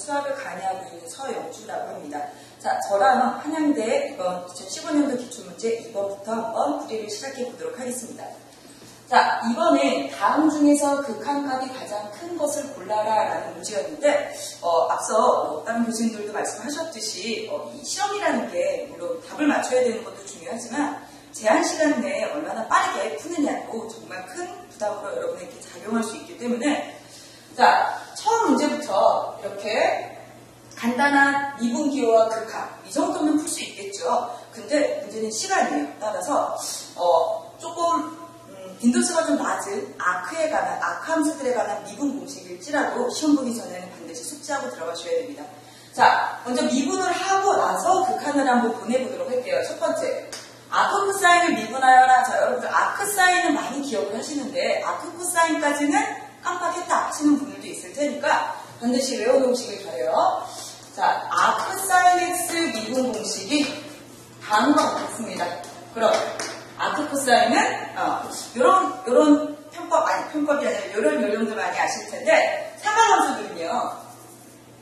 수학을 강의하고 있는 서영주라고 합니다. 자, 저랑 한양대 이번 2015년도 기출문제 2번부터 한번 풀이를 시작해 보도록 하겠습니다. 자, 이번엔 다음 중에서 극한값이 가장 큰 것을 골라라 라는 문제였는데 앞서 다른 교수님들도 말씀하셨듯이 이 시험이라는 게 물론 답을 맞춰야 되는 것도 중요하지만 제한 시간 내에 얼마나 빠르게 푸느냐도 정말 큰 부담으로 여러분에게 작용할 수 있기 때문에 자, 처음 문제부터 이렇게 간단한 미분기호와 극한 이 정도면 풀 수 있겠죠. 근데 문제는 시간이에요. 따라서 조금 빈도수가 좀 낮은 아크 함수들에 관한 미분 공식일지라도 시험 보기 전에는 반드시 숙지하고 들어가셔야 됩니다. 자, 먼저 미분을 하고 나서 극한을 한번 보내보도록 할게요. 첫 번째, 아크 코사인을 미분하여라. 자, 여러분들 아크 사인은 많이 기억을 하시는데 아크 코사인까지는 깜빡했다 하시는 분들도 있을 테니까 반드시 외워놓으시길 바래요. 자, 아크 사인 x 미분 공식이 다음과 같습니다. 그럼 아크 코사인은 요런 편법이 아니라 요런 요령들 많이 아실 텐데 삼각함수들은요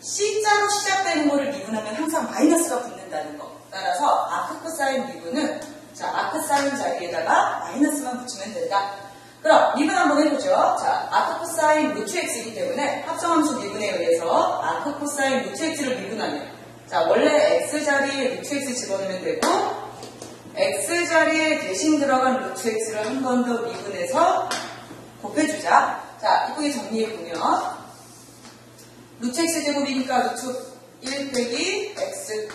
C자로 시작되는 거를 미분하면 항상 마이너스가 붙는다는 거. 따라서 아크 코사인 미분은 자, 아크 사인 자리에다가 마이너스만 붙이면 된다. 그럼 미분 한번 해보죠. 자, 아크 코사인 루트 x이기 때문에 합성함수 미분에 의해서 아크 코사인 루트 x를 미분하면 자, 원래 x 자리에 루트 x 집어넣으면 되고 x 자리에 대신 들어간 루트 x를 한 번 더 미분해서 곱해주자. 자, 이쁘게 정리해보면 루트 x 제곱이니까 루트 1 빼기 x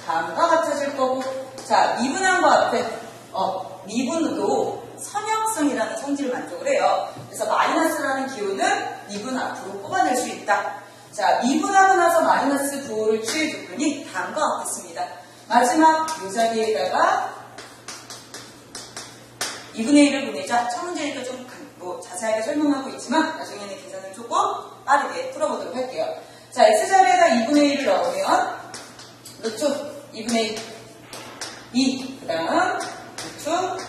다음과 같아질 거고 자, 미분한 거 앞에 미분도 선형성이라는 성질을 만족을 해요. 그래서 마이너스라는 기호는 미분 앞으로 뽑아낼 수 있다. 자, 미분하고 나서 마이너스 부호를 취해줬더니 다음과 같습니다. 마지막 이 자리에다가 2분의 1을 보내자. 첫 문제니까 좀 자세하게 설명하고 있지만 나중에는 계산을 조금 빠르게 풀어보도록 할게요. 자, x자리에다 2분의 1을 넣으면 루트 2분의 2, 그 다음 루트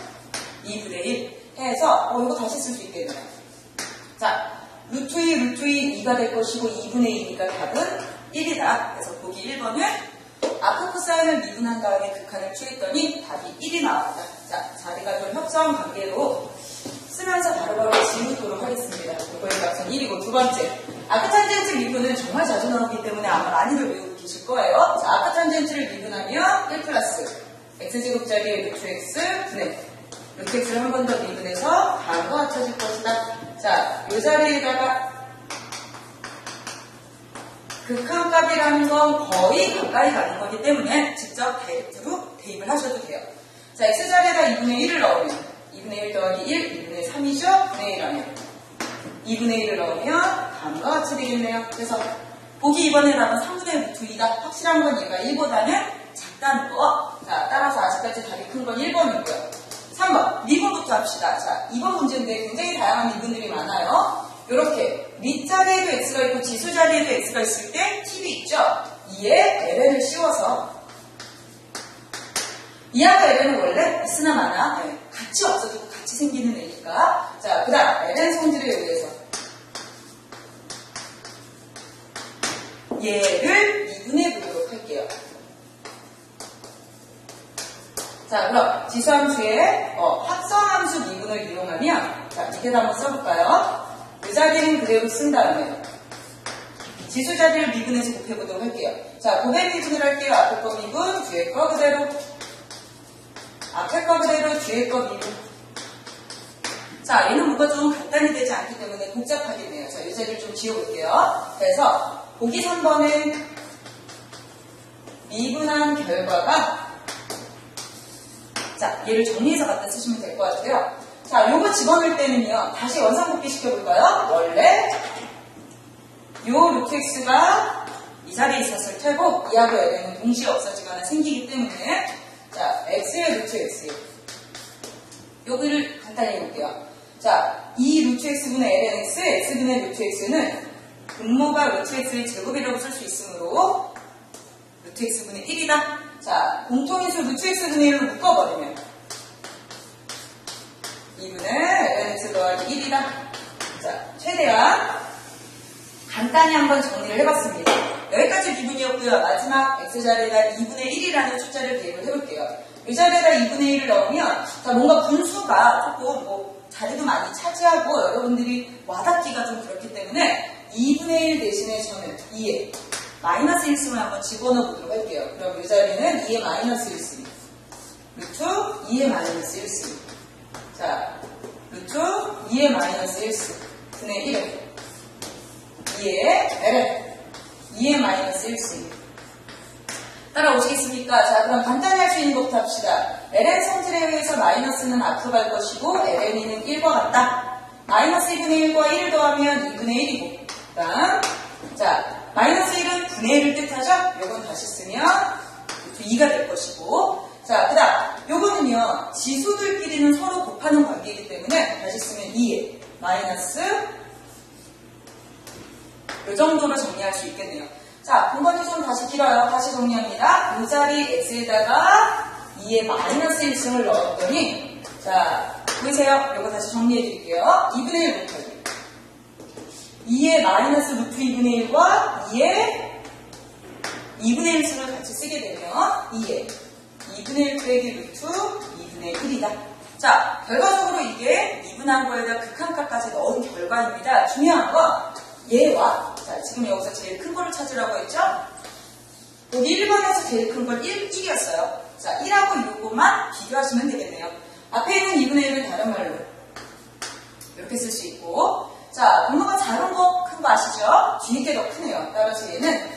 2분의 1 해서 이거 다시 쓸 수 있겠네요. 자, 루트 2, 루트 2, 2가 될 것이고 2분의 2니까 답은 1이다. 그래서 보기 1번은 아크 코사인을 미분한 다음에 극한을 취했더니 답이 1이 나왔다. 자, 자리가 좀 협소한 관계로 쓰면서 바로바로 지우도록 하겠습니다. 이거의 값은 1이고 두 번째, 아크 탄젠트 미분은 정말 자주 나오기 때문에 아마 많이들 외우고 계실 거예요. 자, 아크 탄젠트를 미분하면 1 플러스 x제곱 자리에 루트 x 분의 루트 x를 한 번 더 미분해서 다음과 합쳐질 것이다. 자, 이 자리에다가 극한값이라는 건 거의 가까이 가는 거기 때문에 직접 다이렉트로 대입을 하셔도 돼요. 자, x자리에다 2분의 1을 넣으면 2분의 1 더하기 1, 2분의 3이죠? 분의 1 하면 2분의 1을 넣으면 다음과 같이 되겠네요. 그래서 보기 2번에 답은 3분의 루트 2다. 확실한 건 얘가 1보다는 작다는 거. 자, 따라서 아직까지 답이 큰 건 1번이고요. 3번, 미분부터 합시다. 자, 2번 문제인데 굉장히 다양한 미분들이 많아요. 이렇게 밑자리에도 x가 있고 지수 자리에도 x가 있을 때 팁이 있죠. 2에 ln을 씌워서 2하고 ln은 원래 있으나 마나 같이 없어도 같이 생기는 애니까 자, 그 다음 ln 성질에 의해서 얘를 미분해 보도록 할게요. 자, 그럼 지수함수의 합성함수 미분을 이용하면 자, 밑에다 한번 써볼까요? 그 자리는 그대로 쓴 다음에 지수 자리를 미분해서 곱해보도록 할게요. 자, 곱해 미분을 할게요. 앞에 거 미분, 뒤에 거 그대로. 앞에 거 그대로, 뒤에 거 미분. 자, 얘는 뭔가 좀 간단히 되지 않기 때문에 복잡하겠네요. 자, 이 자리를 좀 지워볼게요. 그래서 보기 3번은 미분한 결과가 자, 얘를 정리해서 갖다 쓰시면 될 것 같아요. 자, 요거 집어넣을 때는요, 다시 원상복귀 시켜볼까요? 원래 요 루트 x가 이 자리에 있었을 테고 2하고 ln은 동시에 없어지거나 생기기 때문에 자, x의 루트 x 여기를 간단히 해볼게요. 자, 이 루트 x분의 lnx, x분의 루트 x는 분모가 루트 x의 제곱이라고 쓸 수 있으므로 루트 x분의 1이다. 자, 공통인수 루트 x분의 1로 묶어버리면 2분의 lnx 더하기 1이다. 자, 최대한 간단히 한번 정리를 해봤습니다. 여기까지 기분이었고요. 마지막 x자리에다 2분의 1이라는 숫자를 대입을 해볼게요. 이 자리에다 2분의 1을 넣으면 자, 뭔가 분수가 조금 자리도 많이 차지하고 여러분들이 와닿기가 좀 그렇기 때문에 2분의 1 대신에 저는 2에 마이너스 1승을 한번 집어넣어 보도록 할게요. 그럼 이 자리는 2의 마이너스 1승 루트 2의 마이너스 1승 자, 루트 2의 마이너스 1승 분의 1에 2의 ln 2의 마이너스 1승 따라오시겠습니까? 자, 그럼 간단히 할 수 있는 것부터 합시다. ln 성질에 의해서 마이너스는 앞으로 갈 것이고 ln이는 1과 같다. 마이너스 2분의 1과 1을 더하면 2분의 1이고 그 다음 자, 마이너스 1은 분의 1을 뜻하죠? 요건 다시 쓰면 2가 될 것이고 자, 그 다음 요거는요 지수들끼리는 서로 곱하는 관계이기 때문에 다시 쓰면 2에 마이너스 요 정도로 정리할 수 있겠네요. 자, 공간이 좀 다시 길어요. 다시 정리합니다. 이 자리 x에다가 2의 마이너스 1승을 넣었더니 자, 보이세요? 이거 다시 정리해 드릴게요. 2분의 1 곱하기 2의 마이너스 루트 2분의 1과 2의 2분의 1승을 같이 쓰게 되면 2의 2분의 1 빼기 루트 2분의 1이다. 자, 결과적으로 이게 미분한 거에다 극한값까지 넣은 결과입니다. 중요한 건 얘와 자, 지금 여기서 제일 큰 거를 찾으라고 했죠? 여기 1번에서 제일 큰 건 1이었어요. 자, 1하고 이것만 비교하시면 되겠네요. 앞에 있는 2분의 1을 다른 말로 이렇게 쓸 수 있고 자, 분모가 작은 거, 큰 거 아시죠? 뒤에 게 더 크네요. 따라서 얘는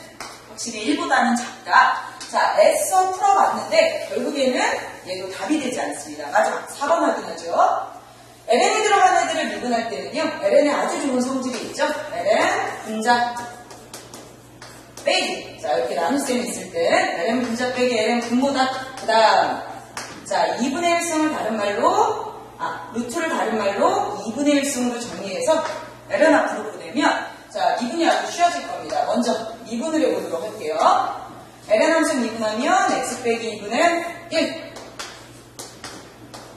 확실히 1보다는 작다. 자, 애써 풀어봤는데 결국에는 얘도 답이 되지 않습니다. 마지막 4번 확인하죠. ln이 들어간 애들을 미분할 때는요, ln의 아주 좋은 성질이 있죠? ln 분자 빼기. 자, 이렇게 나눗셈이 있을 때, ln 분자 빼기 ln 분모다. 그 다음, 자, 2분의 1승을 다른 말로, 루트를 다른 말로 2분의 1승으로 정리해서 ln 앞으로 보내면, 자, 미분이 아주 쉬워질 겁니다. 먼저 미분을 해보도록 할게요. ln 함수 미분하면 x 빼기 2분의 1.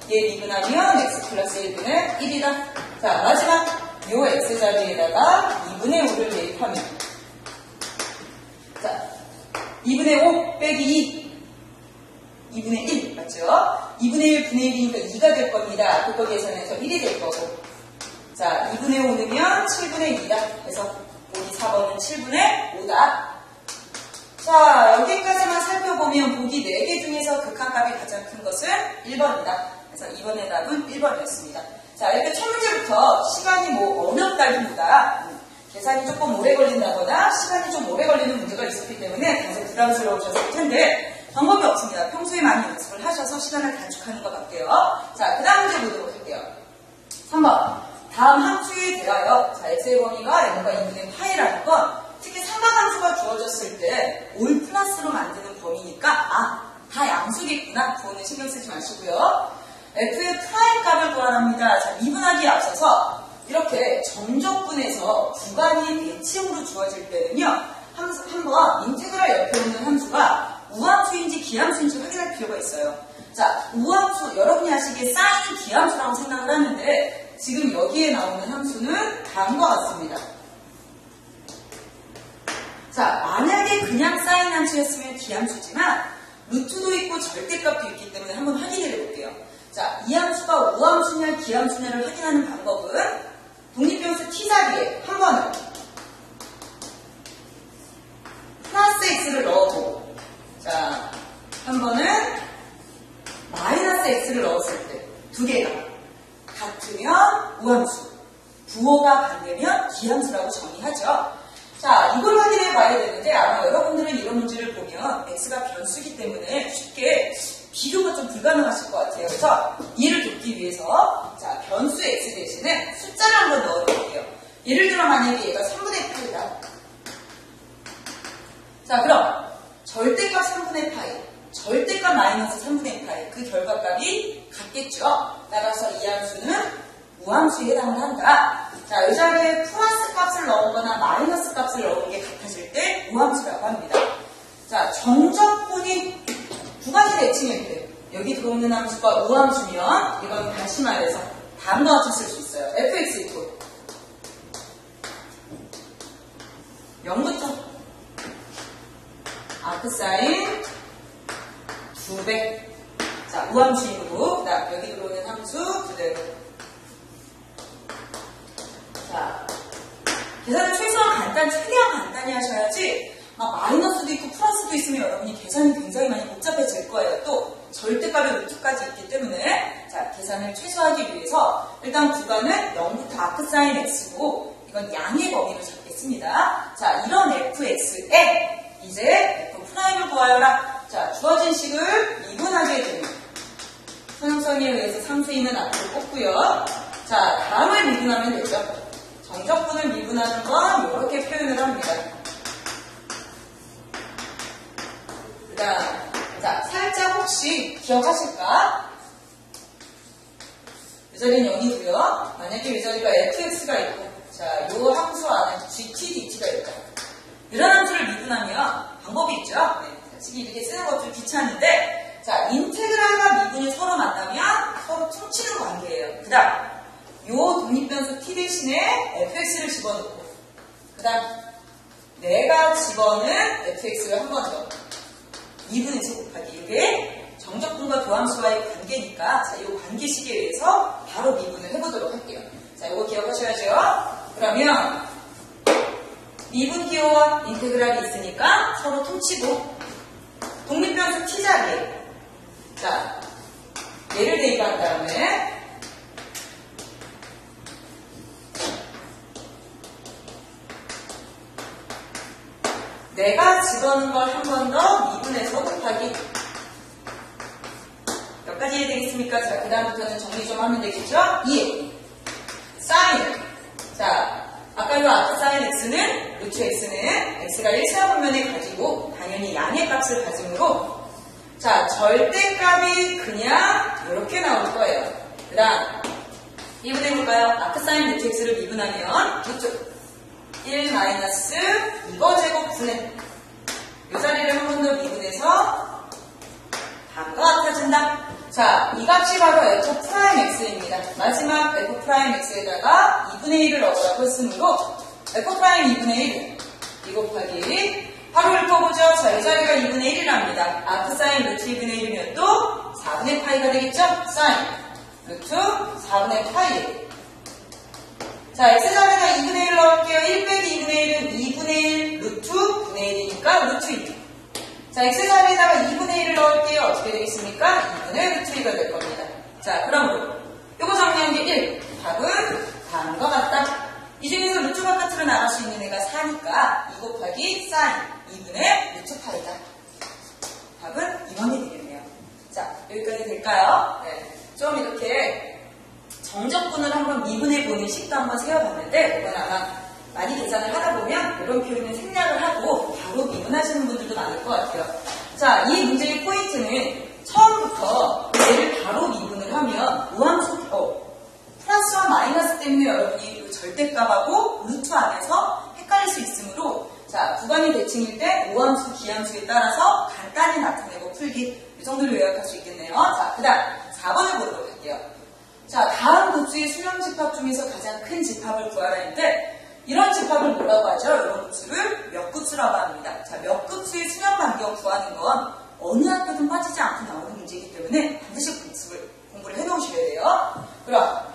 얘 미분하면 x 플러스 1분의 1이다. 자, 마지막 요 x자리에다가 2분의 5를 대입하면 자, 2분의 5 빼기 2 2분의 1 맞죠? 2분의 1 분의 1이니까 2가 될 겁니다. 그거 계산해서 1이 될 거고 자, 2분의 5 넣으면 7분의 2다. 그래서 보기 4번은 7분의 5다. 자, 여기까지만 살펴보면 보기 4개 중에서 극한값이 가장 큰 것은 1번이다. 그래서 이번의 답은 1번이었습니다. 자, 이렇게 첫 문제부터 시간이 어렵다기보다 계산이 조금 오래 걸린다거나 시간이 좀 오래 걸리는 문제가 있었기 때문에 다소 부담스러우셨을 텐데 방법이 없습니다. 평소에 많이 연습을 하셔서 시간을 단축하는 것 같고요. 자, 그 다음 문제 보도록 할게요. 3번. 다음 함수에 대하여 자, x의 범위가 n과 2분의 파이라는 건 특히 삼각함수가 주어졌을 때 올 플러스로 만드는 범위니까 다 양수겠구나. 그거는 신경 쓰지 마시고요. f의 프라임 값을 구하랍니다. 자, 미분하기에 앞서서 이렇게 정적분에서 구간이 대칭으로 주어질 때는요. 한번 인테그랄 옆에 있는 함수가 우함수인지 기함수인지 확인할 필요가 있어요. 자, 우함수, 여러분이 아시기에 사인은 기함수라고 생각을 하는데 지금 여기에 나오는 함수는 다음과 같습니다. 자, 만약에 그냥 사인 함수였으면 기함수지만 루트도 있고 절대값도 있기 때문에 한번 확인해 볼게요. 자, 이 함수가 우함수냐 기함수냐를 확인하는 방법은 독립변수 t자리에 한 번은 플러스 x를 넣어보고 자, 한 번은 마이너스 x를 넣었을 때 두 개가 같으면 우함수, 부호가 반대면 기함수라고 정의하죠. 자, 이걸 확인해 봐야 되는데 아마 여러분들은 이런 문제를 보면 x가 변수이기 때문에 쉽게 비교가 좀 불가능하실 것 같아요. 그래서 이해를 돕기 위해서 자, 변수 x 대신에 숫자를 한번 넣어볼게요. 예를 들어 만약에 얘가 3분의 8이다. 자, 그럼 절대값 3분의 파이, 절대값 마이너스 3분의 파이 그 결과값이 같겠죠. 따라서 이 함수는 우함수에 해당을 한다. 자, 이 자리에 플러스 값을 넣은 거나 마이너스 값을 넣은 게 같아질 때 우함수라고 합니다. 자, 정적분이 두 가지 대칭일 때 여기 들어오는 함수가 우함수면 이건 다시 말해서 다음과 같이 쓸 수 있어요. fx 이퀄 0부터 아크사인 2배. 자, 우함수이므로. 그다음 여기 들어오는 함수 그대로. 자, 계산을 최대한 간단히 하셔야지 마이너스도 있고 플러스도 있으면 여러분이 계산이 굉장히 많이 복잡해질 거예요. 또 절대값의 루트까지 있기 때문에 자, 계산을 최소화하기 위해서 일단 구간은 0부터 아크사인 x고 이건 양의 범위로 잡겠습니다. 자, 이런 fx에 이제 f'을 구하여라. 자, 주어진 식을 미분하게 됩니다. 선형성에 의해서 상수임은 앞으로 뽑고요. 자, 다음을 미분하면 되죠. 정적분을 미분하는 건 이렇게 표현을 합니다. 그 다음, 자, 살짝 혹시 기억하실까? 이 자리는 0이고요. 만약에 이 자리가 fx가 있고, 자, 요 함수 안에 gtdt가 있다. 이런 함수를 미분하면 방법이 있죠. 네, 솔직히 이렇게 쓰는 것 좀 귀찮은데, 자, 인테그랄과 미분이 서로 만나면 서로 퉁치는 관계예요. 그 다음, 요 독립변수 t 대신에 fx를 집어넣고, 그 다음, 내가 집어넣은 fx를 한 번 더. 2분의 제 곱하기. 이게 정적분과 도함수와의 관계니까, 자, 이 관계식에 의해서 바로 미분을 해보도록 할게요. 자, 이거 기억하셔야죠. 그러면, 미분 기호와 인테그랄이 있으니까 서로 퉁치고, 독립변수 t 자리에, 자, 얘를 대입한 다음에, 내가 집어넣은 걸 한 번 더 미분해서 곱하기. 몇 가지 해야 되겠습니까? 자, 그 다음부터는 정리 좀 하면 되겠죠? 2. 사인. 자, 아까 요 아크 사인 x는, 루트 x는 x가 일차분면에 가지고 당연히 양의 값을 가지므로 자, 절대값이 그냥 이렇게 나올 거예요. 그 다음, 미분해볼까요? 아크 사인 루트 x를 미분하면 루트 1 마이너스 이거 제곱분의 이 자리를 한 번 더 미분해서 다음과 같아진다. 자, 이 값이 바로 f'x입니다. 마지막 f'x에다가 2분의 1을 넣으라고 했으므로 f'2분의 1 2 곱하기 바로 읊어보죠. 자, 이 자리가 2분의 1이랍니다. 아크 사인 루트 2분의 1이면 또 4분의 파이가 되겠죠? 사인 루트 4분의 파이. 자, x자리에다 2분의 1 넣을게요. 1 빼기 2분의 1은 2분의 1 루트 분의 1이니까 루트 2. 자, x자리에다가 2분의 1을 넣을게요. 어떻게 되겠습니까? 2분의 루트 2가 될 겁니다. 자, 그러므로 요거 정리한 게 1. 답은 다음과 같다. 이 중에서 루트 바깥으로 나갈 수 있는 애가 4니까 2 곱하기 사인 2분의 루트 파이다. 답은 2번이 되겠네요. 자, 여기까지 될까요? 네. 좀 이렇게 정적분을 한번 미분해보는 식도 한번 세워봤는데 이건 아마 많이 계산을 하다 보면 이런 표현을 생략을 하고 바로 미분하시는 분들도 많을 것 같아요. 자, 이 문제의 포인트는 처음부터 얘를 바로 미분을 하면 우함수, 플러스와 마이너스 때문에 여러분이 그 절대값하고 루트 안에서 헷갈릴 수 있으므로 자, 구간이 대칭일 때 우함수, 기함수에 따라서 간단히 나타내고 풀기 이 정도로 요약할 수 있겠네요. 자, 그 다음 4번을 보도록 할게요. 자, 다음 도수의 수렴 집합 중에서 가장 큰 집합을 구하라 했는데 이런 집합을 뭐라고 하죠? 이런 급수를 몇 급수라고 합니다. 자, 몇 급수의 수렴 간격 구하는 건 어느 학교든 빠지지 않고 나오는 문제이기 때문에 반드시 공부를 해놓으셔야 돼요. 그럼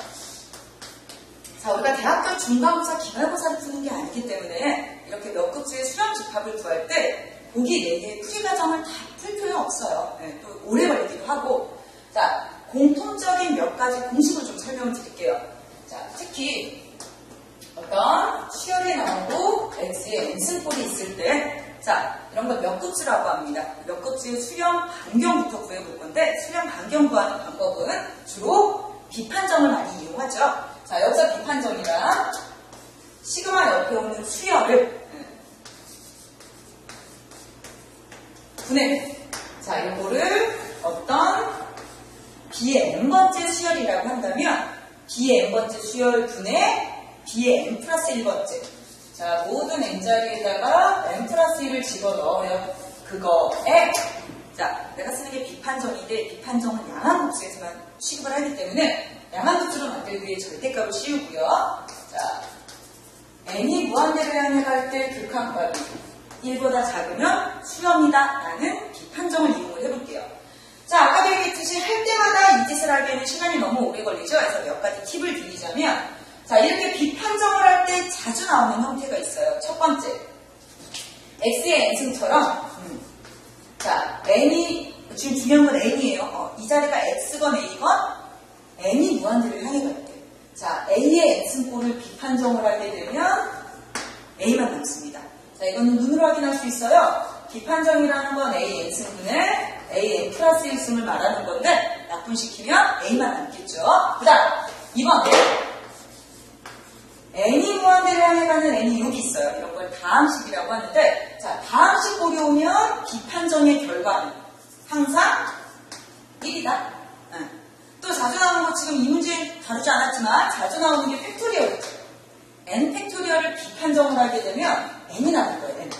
자, 우리가 대학교 중간고사, 기말고사를 푸는 게 아니기 때문에 이렇게 몇 급수의 수렴 집합을 구할 때 보기 4개의 풀이 과정을 다 풀 필요는 없어요. 네, 또 오래 걸리기도 하고. 자, 공통적인 몇 가지 공식을 좀 설명을 드릴게요. 자, 특히 어떤 수열이 나오고 x에 n승꼴이 있을 때, 자, 이런 걸 몇 급수라고 합니다. 몇 급수의 수렴 반경부터 구해볼 건데, 수렴 반경 구하는 방법은 주로 비판정을 많이 이용하죠. 자, 여기서 비판정이란 시그마 옆에 오는 수열을 분해. 자, 이거를 어떤 b의 n번째 수열이라고 한다면 b의 n번째 수열 분의 b의 n 플러스 1번째. 자, 모든 n자리에다가 n 플러스 1을 집어넣어요. 그거에 자, 내가 쓰는 게 비판정인데 비판정은 양한급수에서만 취급을 하기 때문에 양한급수로 만들기 위해 절대값을 씌우고요. 자, n이 무한대를 향해 갈 때 극한값이 1보다 작으면 수렴이다 라는 비판정을 이용을 해볼게요. 자, 아까도 얘기했듯이 할 때마다 이 짓을 하기에는 시간이 너무 오래 걸리죠. 그래서 몇 가지 팁을 드리자면, 자, 이렇게 비판정을 할 때 자주 나오는 형태가 있어요. 첫 번째, x의 n승처럼, 자, n이, 지금 중요한 건 n이에요. 이 자리가 x건 a건 n이 무한대를 향해 갈 때. 자, a의 n승꼴을 비판정을 하게 되면 a만 남습니다. 자, 이거는 눈으로 확인할 수 있어요. 비판정이라는 건 a n승분의 a n 플러스 1승을 말하는 건데, 약분시키면 a만 남겠죠. 그 다음, 2번. n이 무한대를 향해 가는 n이 여기 있어요. 이런 걸 다함식이라고 하는데, 자, 다함식 꼴이 오면 비판정의 결과는 항상 1이다. 또 자주 나오는 거 지금 이 문제 다루지 않았지만 자주 나오는 게 팩토리얼이죠. n 팩토리얼을 비판정을 하게 되면 n이 나올 거예요. n.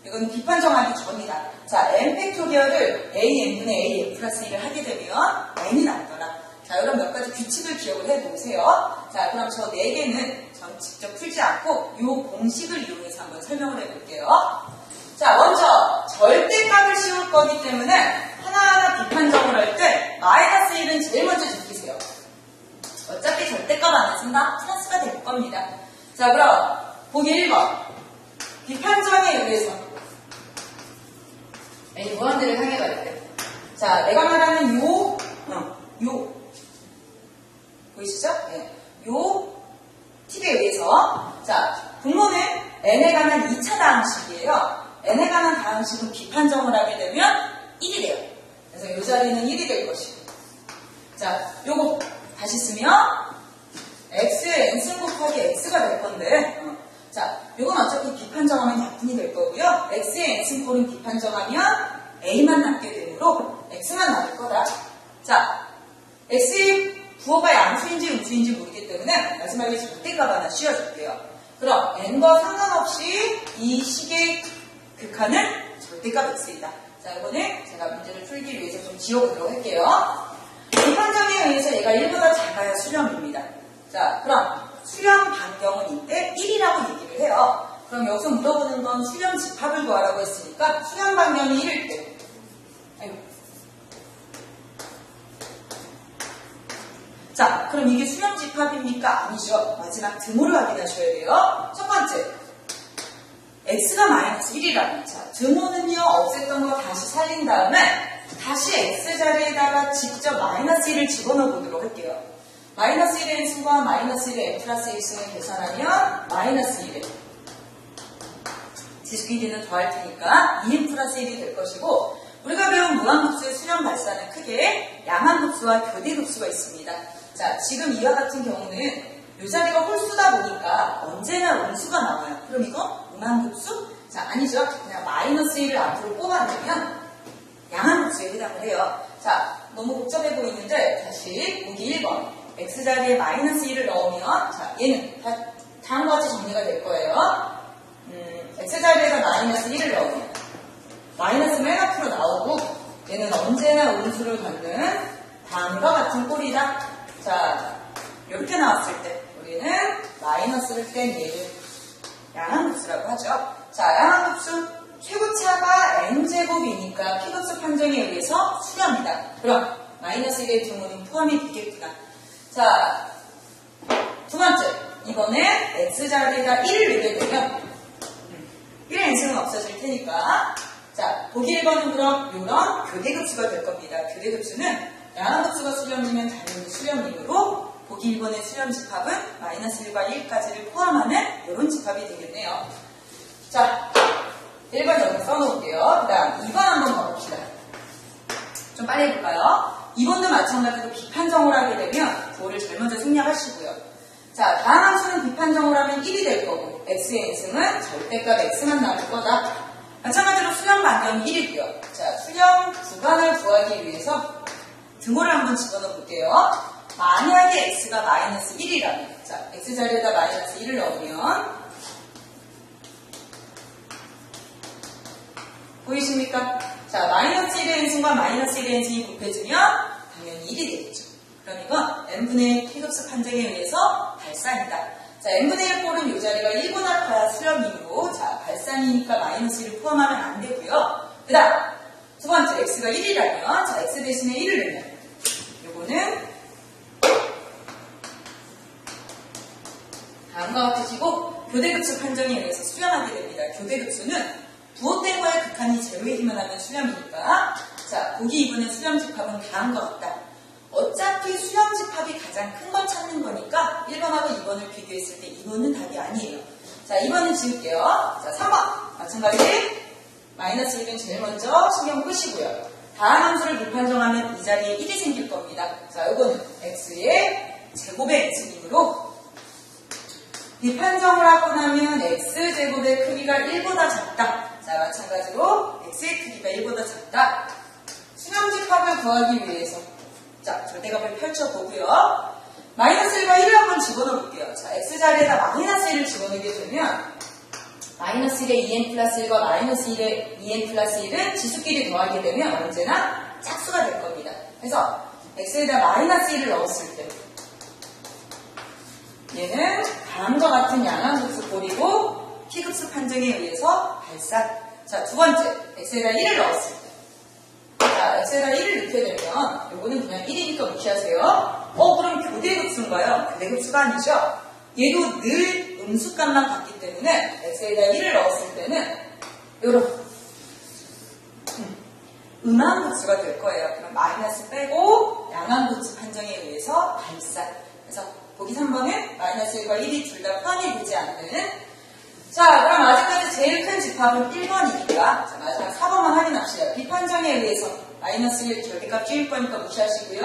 이건 비판정하기 전이다. 자, n 팩토리얼을 an분의 a 플러스 1을 하게 되면 n이 나올 거라. 자, 여러분 몇 가지 규칙을 기억을 해놓으세요. 자, 그럼 저 4개는 전 직접 풀지 않고 이 공식을 이용해서 한번 설명을 해볼게요. 자, 먼저 절대값을 씌울 거기 때문에 하나하나 비판정을 할 때 마이너스 1은 제일 먼저 지키세요. 어차피 절대값 안 쓴다? 플러스가 될 겁니다. 자, 그럼 보기 1번. 비판정에 의해서 n이 무한대를 향해 갈 때. 자, 내가 말하는 요 보이시죠? 네. 요 팁에 의해서, 자, 분모는 n에 관한 2차 다항식이에요. n에 관한 다항식은 비판정을 하게 되면 1이 돼요. 그래서 이 자리는 1이 될 것이고. 자, 요거 다시 쓰면 x의 n승 곱하기 x가 될 건데, 자, 요건 어차피 비판정하면 약분이 될 거고요. x의 n승꼴은 비판정하면 a만 남게 되므로 x만 남을 거다. 자, x의 부호가 양수인지 음수인지 모르기 때문에 마지막에 절대값 하나 씌워줄게요. 그럼 n과 상관없이 이 식의 극한은 절대값 x이다. 자, 이거는 제가 문제를 풀기 위해서 좀 지워보도록 할게요. 비판정에 의해서 얘가 1보다 작아야 수렴입니다. 자, 그럼 수렴 반경은 이때 1이라고 얘기를 해요. 그럼 여기서 물어보는 건 수렴 집합을 구하라고 했으니까 수렴 반경이 1일 때. 자, 그럼 이게 수렴 집합입니까? 아니죠. 마지막 등호를 확인하셔야 돼요. 첫 번째, x가 마이너스 1이라면, 자, 등호는요, 없앴던 거 다시 살린 다음에 다시 x 자리에다가 직접 마이너스 1을 집어넣어 보도록 할게요. 마이너스 1의 n승과 마이너스 1의 n 플러스 1승을 계산하면 마이너스 1에 뒤스끼리는 더할 테니까 2n 플러스 1이 될 것이고, 우리가 배운 무한급수의 수렴 발산은 크게 양한급수와 교대급수가 있습니다. 자, 지금 이와 같은 경우는 이 자리가 홀수다 보니까 언제나 음수가 나와요. 그럼 이건 무한급수? 자, 아니죠. 그냥 마이너스 1을 앞으로 뽑아내면 양한급수에 해당을 해요. 자, 너무 복잡해 보이는데 다시 보기 1번. x자리에 마이너스 1을 넣으면, 자, 얘는 다음과 같이 정리가 될 거예요. x자리에다 마이너스 1을 넣으면 마이너스 맨 앞으로 나오고, 얘는 언제나 음수를 갖는 다음과 같은 꼴이다. 자, 이렇게 나왔을 때 우리는 마이너스를 뺀 얘를 양한급수라고 하죠. 자, 양한급수 최고차가 n제곱이니까 p급수 판정에 의해서 수렴이다. 그럼 마이너스 1의 등호는 포함이 되겠구나. 자, 두 번째, 이번에 x자리에다 1을 넣게 되면 1의 n승은 없어질 테니까, 자, 보기 1번은 그럼 이런 교대급수가 될 겁니다. 교대급수는 양한급수가 수렴이면 당연히 수렴이므로 보기 1번의 수렴 집합은 마이너스 1과 1까지를 포함하는 이런 집합이 되겠네요. 자, 1번 여기 써놓을게요. 그 다음 2번 한번 가봅시다. 좀 빨리 해볼까요? 2번도 마찬가지로 비판정을 하게 되면 부호를 제일 먼저 생략하시고요. 자, 다음 함수는 비판정을 하면 1이 될 거고, x의 n승은 절대값 x만 나올 거다. 마찬가지로 수렴 반경이 1이고요. 자, 수렴 구간을 구하기 위해서 등호를 한번 집어넣어 볼게요. 만약에 x가 마이너스 1이라면, 자, x자리에다 마이너스 1을 넣으면, 보이십니까? 자, 마이너스 1의 n승과 마이너스 1의 n승이 곱해지면 당연히 1이 되겠죠. 그럼 이건 n분의 p급수 판정에 의해서 발산이다. 자, n분의 1 꼴은 이 자리가 1보다 커야 수렴이므로, 자, 발산이니까 마이너스 1을 포함하면 안 되고요. 그 다음, 두 번째, x가 1이라면, 자, x 대신에 1을 넣으면, 요거는, 다음과 같으시고, 교대급수 판정에 의해서 수렴하게 됩니다. 교대급수는 부호된 거에 극한이 제로에 힘을 하면 수렴이니까, 자, 보기 2번의 수렴집합은 다음과 같다. 어차피 수렴집합이 가장 큰 걸 찾는 거니까 1번하고 2번을 비교했을 때 2번은 답이 아니에요. 자, 2번은 지울게요. 자, 3번. 마찬가지 마이너스 1은 제일 먼저 신경 끄시고요. 다음 함수를 비판정하면 이 자리에 1이 생길 겁니다. 자, 이거는 x의 제곱의 x이므로 비판정을 하고 나면 x제곱의 크기가 1보다 작다. 자, 마찬가지로 x의 크기가 1보다 작다. 수렴집합을 구하기 위해서 자, 절대값을 펼쳐보고요. 마이너스 1과 1을 한번 집어넣어 볼게요. 자, x자리에다 마이너스 1을 집어넣게 되면 마이너스 1의 2n 플러스 1과 마이너스 1의 2n 플러스 1은 지수끼리 더하게 되면 언제나 짝수가 될 겁니다. 그래서 x에다 마이너스 1을 넣었을 때 얘는 다음과 같은 양함급수 꼴이고 t급수 판정에 의해서 발산. 자, 두 번째, x에다 1을 넣었을 때 자, x에다 1을 넣게 되면 요거는 그냥 1이니까 무시하세요. 그럼 교대급수인가요? 교대급수가 아니죠. 얘도 늘 음수값만 같기 때문에 x에다 1을 넣었을 때는 요런 음함급수가 될 거예요. 그럼 마이너스 빼고 양함급수 판정에 의해서 발산. 그래서 보기 3번은 마이너스 1과 1이 둘 다 포함이 되지 않는. 자, 그럼 아직까지 제일 큰 집합은 1번이니까 자, 마지막 4번만 확인합시다. 비판정에 의해서 마이너스 1 절대값 줄 거니까 무시하시고요.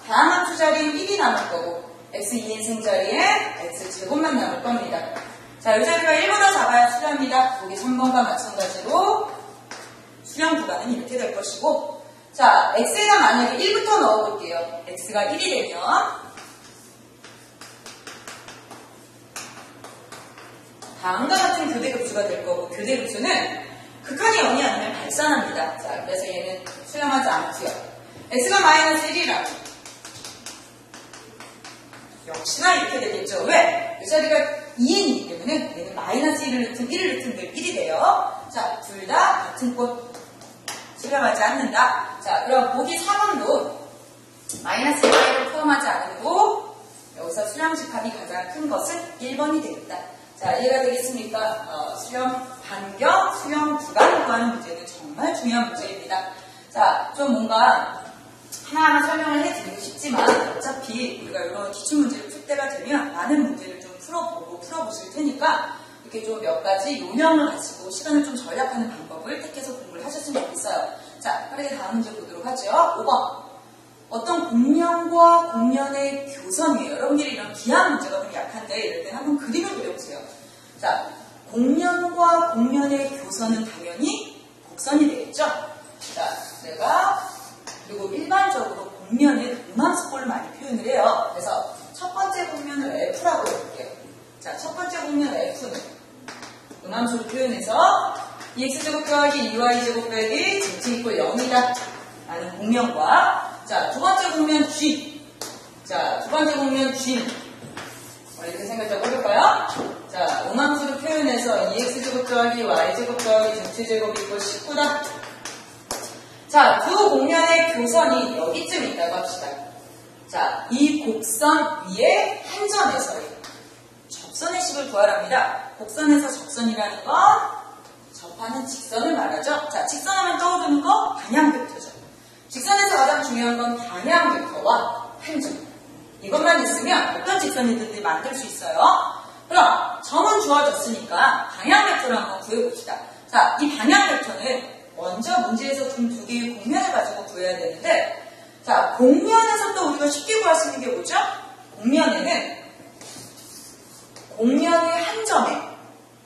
다음 함수 자리는 1이 남을 거고 x 2인승 자리에 x제곱만 남을 겁니다. 자, 이 자리가 1보다 작아야 수렴이다. 보기 3번과 마찬가지로 수렴 구간은 이렇게 될 것이고 자, x에다 만약에 1부터 넣어볼게요. x가 1이 되면 다음과 같은 교대급수가 될 거고 교대급수는 극한이 0이 아니면 발산합니다. 자, 그래서 얘는 수렴하지 않고요. x가 마이너스 1이라면 역시나 이렇게 되겠죠. 왜? 이 자리가 2n이기 때문에 얘는 마이너스 1을 넣든 1을 넣든 늘 1이 돼요. 자, 둘 다 같은 꼴 수렴하지 않는다. 자, 그럼 보기 4번도 마이너스 1을 포함하지 않고 여기서 수렴집합이 가장 큰 것은 1번이 되겠다. 자, 이해가 되겠습니까? 수렴 반경, 수렴 구간 구하는 문제는 정말 중요한 문제입니다. 자, 좀 뭔가 하나하나 설명을 해드리고 싶지만 어차피 우리가 이런 기출문제를 풀 때가 되면 많은 문제를 좀 풀어보실 테니까 이렇게 좀 몇 가지 요령을 가지고 시간을 좀 절약하는 방법을 택해서 공부를 하셨으면 좋겠어요. 자, 빠르게 다음 문제 보도록 하죠. 5번. 어떤 공면과 공면의 교선이에요. 여러분들이 이런 기하 문제가 좀 약한데 이럴 때 한번 그림을 그려보세요. 자, 공면과 공면의 교선은 당연히 곡선이 되겠죠. 자, 그리고 일반적으로 공면은 음함수꼴로 많이 표현을 해요. 그래서 첫 번째 공면을 F라고 해볼게요. 자, 첫 번째 공면 F는 음함수로 표현해서 2x제곱 더하기 2y제곱 빼기 z 이꼴 0이다 라는 공면과 자, 두 번째 공면 G. 자, 두 번째 공면 G는 이렇게 생각해 볼까요? 자, 음함수로 표현해서 2x제곱 더하기 y제곱 더하기 z제곱 이꼴 19다. 자, 두 공면의 교선이 여기쯤 있다고 합시다. 자, 이 곡선 위에 한 점에서의 접선의 식을 구하랍니다. 곡선에서 접선이라는 건 접하는 직선을 말하죠. 자, 직선하면 떠오르는 거 방향벡터죠. 직선에서 가장 중요한 건 방향벡터와 한 점. 이것만 있으면 어떤 직선이든지 만들 수 있어요. 그럼 점은 주어졌으니까 방향벡터를 한번 구해봅시다. 자, 이 방향벡터는 먼저 문제에서 준 두 개의 공면을 가지고 구해야 되는데 자, 공면에서 또 우리가 쉽게 구할 수 있는 게 뭐죠? 공면에는 공면의 한 점에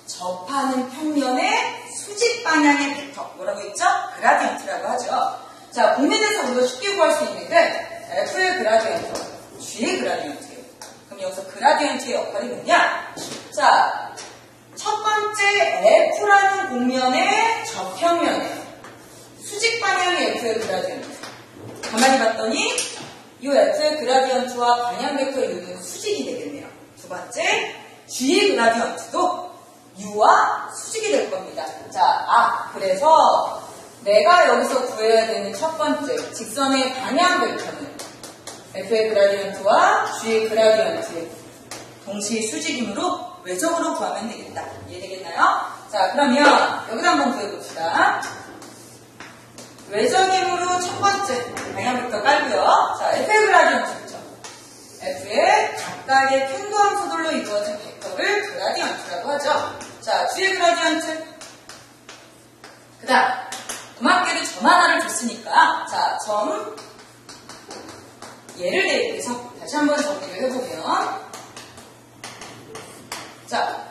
접하는 평면의 수직 방향의 벡터 뭐라고 했죠? 그라디언트라고 하죠. 자, 공면에서 우리가 쉽게 구할 수 있는데 F의 그라디언트, G의 그라디언트예요. 그럼 여기서 그라디언트의 역할이 뭐냐? 자, 첫 번째 F라는 공면의 저평면에 수직 방향의 F의 그라디언트. 가만히 봤더니 이 F의 그라디언트와 방향 벡터의 이유는 수직이 되겠네요. 두 번째, G의 그라디언트도 U와 수직이 될 겁니다. 자, 그래서 내가 여기서 구해야 되는 첫 번째 직선의 방향 벡터는 F의 그라디언트와 G의 그라디언트 동시에 수직이므로 외적으로 구하면 되겠다. 이해되겠나요? 자, 그러면 여기다 한번 구해봅시다. 외적이므로 첫 번째 방향 벡터 깔고요. 자, F의 그라디언트죠. F의 각각의 편도함수들로 이루어진 벡터를 그라디언트라고 하죠. 자, G의 그라디언트. 그 다음, 고맙게도 점 하나를 줬으니까, 자, 점, 얘를 대입해서 다시 한번 정리를 해보면, 자,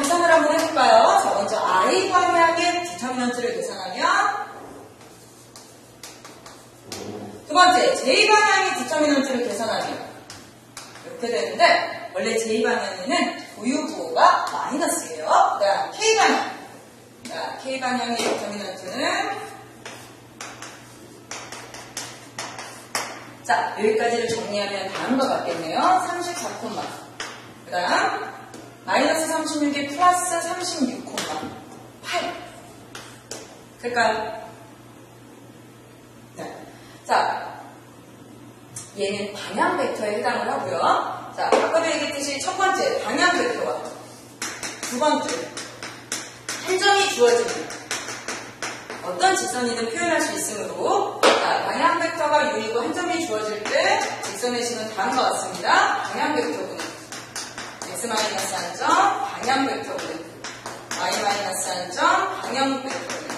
계산을 한번 해볼까요? 자, 먼저 I 방향의 디터미넌트를 계산하면, 두 번째, J 방향의 디터미넌트를 계산하면, 이렇게 되는데, 원래 J 방향에는 보유부호가 마이너스예요. 그 다음, K 방향. 자, K 방향의 디터미넌트는, 자, 여기까지를 정리하면 다음과 같겠네요. 34, 그 다음, 마이너스 36에 플러스 36, 8. 될까요? 네. 자, 얘는 방향 벡터에 해당을 하고요. 자, 아까도 얘기했듯이 첫 번째, 방향 벡터와 두 번째, 한 점이 주어지는 어떤 직선이든 표현할 수 있으므로, 자, 방향 벡터가 U이고 한 점이 주어질 때 직선의 식은 다음과 같습니다. 방향 벡터분은 X-1점, 방향 벡터분은 Y-1점, 방향 벡터분은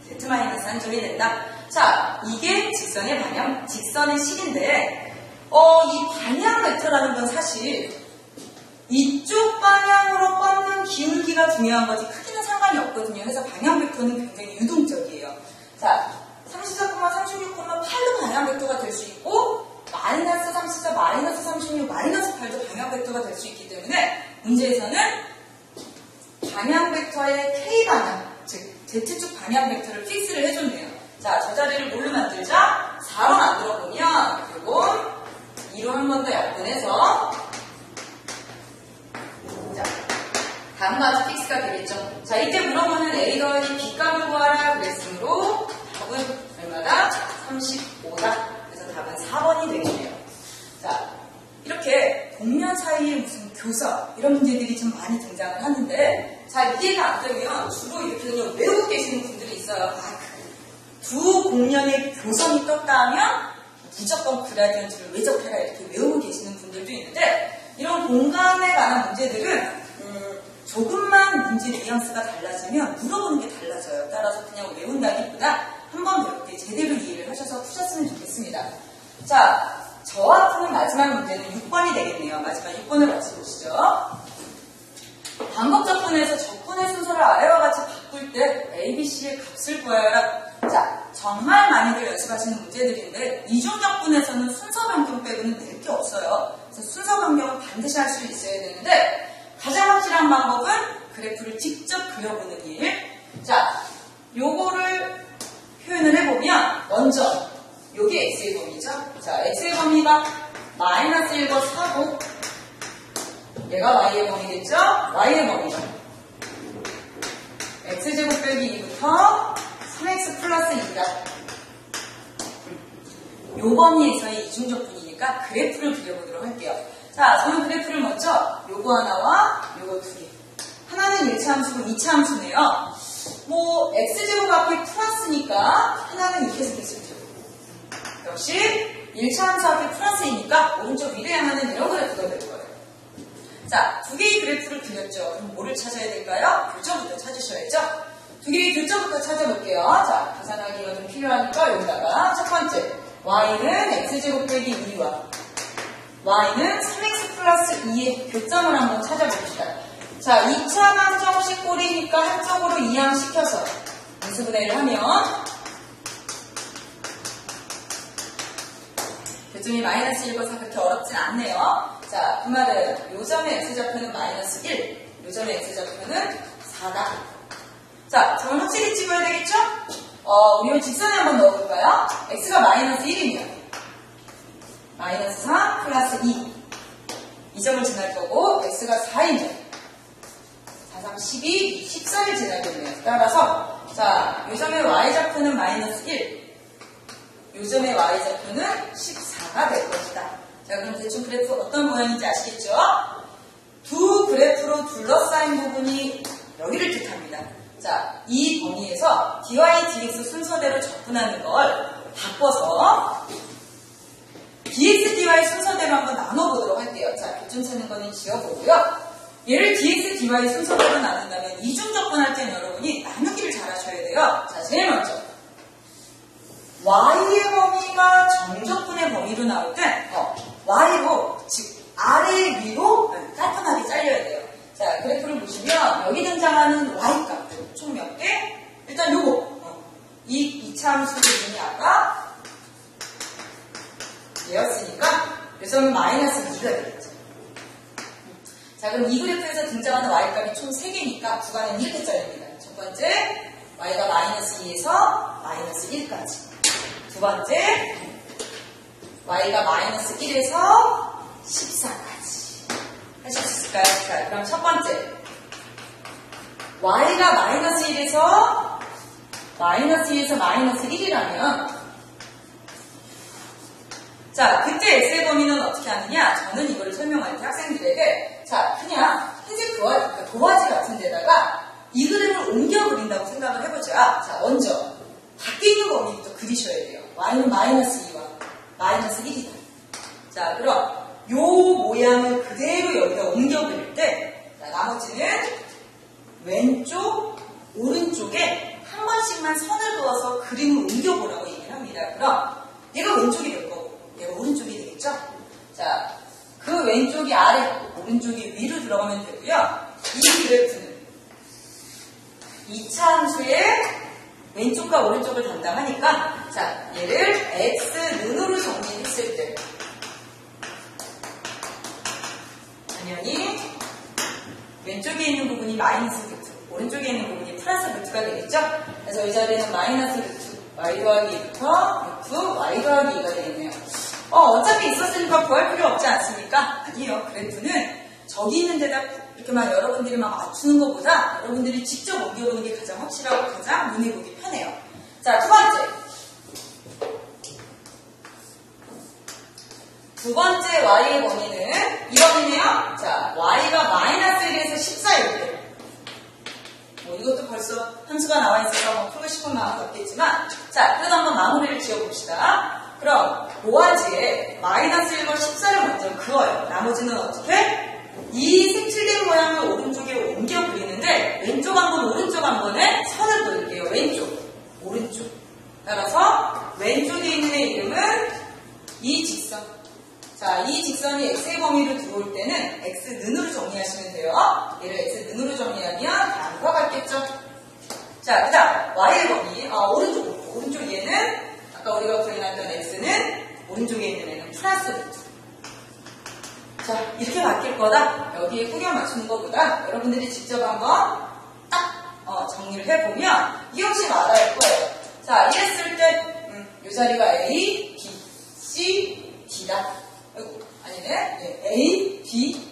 Z-1점이 된다. 자, 이게 직선의 방향, 직선의 식인데, 이 방향 벡터라는 건 사실 이쪽 방향으로 뻗는 기울기가 중요한 거지 크기는 상관이 없거든요. 그래서 방향 벡터는 굉장히 유동적이에요. 자, 34, 36,8도 방향 벡터가 될 수 있고 마이너스 34, 마이너스 36, 마이너스 8도 방향 벡터가 될 수 있기 때문에 문제에서는 방향 벡터의 K방향, 즉 Z축 방향 벡터를 픽스를 해줬네요. 자, 저 자리를 뭘로 만들자? 4로 만들어보면 그리고 2로 한 번 더 약분해서 자, 다음과 같이 픽스가 되겠죠. 자, 이때 물어보는 A 더하기 B 값을 구하라 그랬으므로 답은 얼마다? 35다. 그래서 답은 4번이 되겠네요. 자, 이렇게 곡면 사이에 무슨 교사 이런 문제들이 좀 많이 등장을 하는데, 자, 이해가 안 되면 주로 이렇게 그냥 외우고 계시는 분들이 있어요. 두 곡면의 교선이 떴다 하면 무조건 그라디언트를 외적해라 이렇게 외우고 계시는 분들도 있는데, 이런 공간에 관한 문제들은 조금만 문제 뉘앙스가 달라지면 물어보는 게 달라져요. 따라서 그냥 외운다기보다 한번 배울 때 제대로 이해를 하셔서 푸셨으면 좋겠습니다. 자, 저와 푸는 마지막 문제는 6번이 되겠네요. 마지막 6번을 맞춰보시죠. 반복 접근에서 접근의 순서를 아래와 같이 바꿀 때 A, B, C의 값을 구하여라. 자, 정말 많이들 연습하시는 문제들인데 이중 접근에서는 순서 변경 빼고는 낼 게 없어요. 그래서 순서 변경은 반드시 할 수 있어야 되는데, 가장 확실한 방법은 그래프를 직접 그려보는 일. 자, 요거를 표현을 해보면 먼저 요게 x의 범위죠. 자, x의 범위가 마이너스 1과 4고 얘가 y의 범위겠죠. y의 범위죠. x제곱 빼기 2부터 3x 플러스 2다. 요 범위에서의 이중접근이니까 그래프를 그려보도록 할게요. 자, 저는 그래프를 먼저 요거 하나와 요거 두 개. 하나는 1차 함수고 2차 함수네요. 뭐 x제곱 앞에 플러스니까 하나는 이렇게 쓰겠죠. 역시 1차 함수 앞에 플러스이니까 오른쪽 위를 향하는 이런 그래프가 될 거예요. 자, 두 개의 그래프를 그렸죠. 그럼 뭐를 찾아야 될까요? 교점부터 찾으셔야죠. 두 개의 교점부터 찾아볼게요. 자, 계산하기가 좀 필요하니까 여기다가 첫 번째 y는 x제곱 빼기 2와 y는 3x 플러스 2의 교점을 한번 찾아봅시다. 자, 2차 방정식 꼴이니까 한쪽으로 이항시켜서 인수분해를 하면 교점이 마이너스 1과 4 그렇게 어렵진 않네요. 자, 그 말은 요 점의 x좌표는 마이너스 1, 요 점의 x좌표는 4다. 자, 점을 확실히 찍어야 되겠죠? 우리 직선에 한번 넣어볼까요? x가 마이너스 1이면 마이너스 3 플러스 2. 이 점을 지날 거고 x가 4이면 4, 3, 12, 14를 지나겠네요. 따라서 자, 요점의 y좌표는 마이너스 1, 요점의 y좌표는 14가 될 것이다. 자, 그럼 대충 그래프 어떤 모양인지 아시겠죠? 두 그래프로 둘러싸인 부분이 여기를 뜻합니다. 자, 이 범위에서 dy, dx 순서대로 접근하는 걸 바꿔서 dx, dy 순서대로 한번 나눠보도록 할게요. 자, 교점 찾는 거는 지워보고요. 얘를 dx, dy 순서대로 나눈다면 이중 접근할 때는 여러분이 나누기를 잘 하셔야 돼요. 자, 제일 먼저 y의 범위가 정접분의 범위로 나올 때 y로, 즉 아래 위로 깔끔하게 잘려야 돼요. 자, 그래프를 보시면 여기 등장하는 y값들 총 몇 개? 일단 요거 이 이차함수 부분이 아까 얘였으니까 요점은 마이너스 2가 되겠죠. 자, 그럼 이 그래프에서 등장하는 y값이 총 3개니까 구간은 이렇게 잘립니다. 첫 번째 y가 마이너스 2에서 마이너스 1까지. 두 번째 y가 마이너스 1에서 14까지. 하실 수 있을까요? 자, 그럼 첫 번째 y가 마이너스 1에서 마이너스 1이라면 자, 그때 x의 범위는 어떻게 하느냐? 저는 이거를 설명할 때 학생들에게 자, 그냥 흰색 도화지 같은 데다가 이 그림을 옮겨 그린다고 생각을 해보자. 자, 먼저 밖에 있는 범위부터 그리셔야 돼요. y는 마이너스 2와 마이너스 1이다. 자, 그럼 요 모양을 그대로 여기다 옮겨 그릴 때 자, 나머지는 왼쪽, 오른쪽에 한 번씩만 선을 그어서 그림을 옮겨보라고 얘기를 합니다. 그럼 얘가 왼쪽이 될 거고 얘가 오른쪽이 되겠죠? 자, 그 왼쪽이 아래, 오른쪽이 위로 들어가면 되고요. 이 그래프는 이차함수의 왼쪽과 오른쪽을 담당하니까 자, 얘를 x는으로 정리했을 때 당연히 왼쪽에 있는 부분이 마이너스 루트, 오른쪽에 있는 부분이 플러스 루트가 되겠죠? 그래서 이 자리에는 마이너스 루트, y 더하기 루트, y 더하기 2가 되겠네요. 어차피 있었으니까 구할 필요 없지 않습니까? 아니에요. 그래프는 저기 있는 데다 이렇게만 여러분들이 막 맞추는 것보다 여러분들이 직접 옮겨보는 게 가장 확실하고 가장 눈에 보기 편해요. 자, 두 번째 y의 범위는 이 범위네요. 자, y가 마이너스 1에서 14일 때 이것도 벌써 함수가 나와 있어서 풀고 싶은 마음은 없겠지만 자, 그래도 한번 마무리를 지어봅시다. 그럼 도화지에 마이너스 1과 14를 먼저 그어요. 나머지는 어떻게? 이 색칠된 모양을 오른쪽에 옮겨 그리는데 왼쪽 한 번, 오른쪽 한 번에 선을 그릴게요. 왼쪽, 오른쪽. 따라서 왼쪽에 있는 애 이름은 이 직선. 자, 이 직선이 x의 범위로 들어올 때는 x는으로 정리하시면 돼요. 얘를 x는으로 정리하면 다음과 같겠죠. 자, 그 다음 y의 범위, 오른쪽 얘는 아까 우리가 구해놨던 x는 오른쪽에 있는 애는 플러스 루트. 자, 이렇게 바뀔 거다. 여기에 꾸겨 맞추는 것보다 여러분들이 직접 한번 딱 정리를 해보면 이 형식 알아야 거예요. 자, 이랬을 때 이 자리가 A, B, C, D다. 아니네. A, B,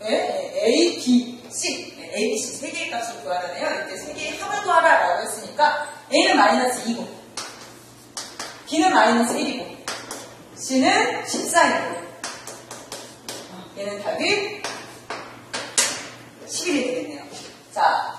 A, B, C. A, B, C 세 개의 값을 구하라네요. 이때 세 개의 합을 구하라라고 했으니까 A는 마이너스 2고 B는 마이너스 1이고 C는 14이고 얘는 답이 11이 되겠네요. 자,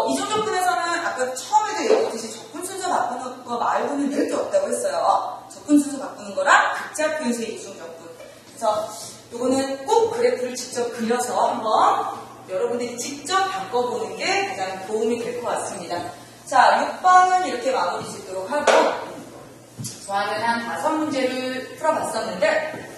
이중 접근에서는 아까 처음에도 얘기했듯이 접근 순서 바꾸는 거 말고는 낼 게 없다고 했어요. 접근 순서 바꾸는 거랑 극자 표현수의 이중 접근. 그래서 요거는 꼭 그래프를 직접 그려서 한번 여러분들이 직접 바꿔보는 게 가장 도움이 될 것 같습니다. 자, 6번은 이렇게 마무리 짓도록 하고 저한테 한 5문제를 풀어봤었는데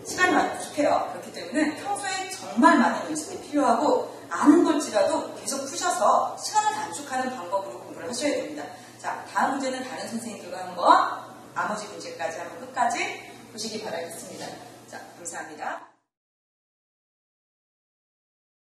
시간이 많이 부족해요. 그렇기 때문에 평소에 정말 많은 연습이 필요하고 아는 걸지라도 계속 푸셔서 시간을 단축하는 방법으로 공부를 하셔야 됩니다. 자, 다음 문제는 다른 선생님들과 한번 나머지 문제까지 한번 끝까지 보시기 바라겠습니다. 자, 감사합니다.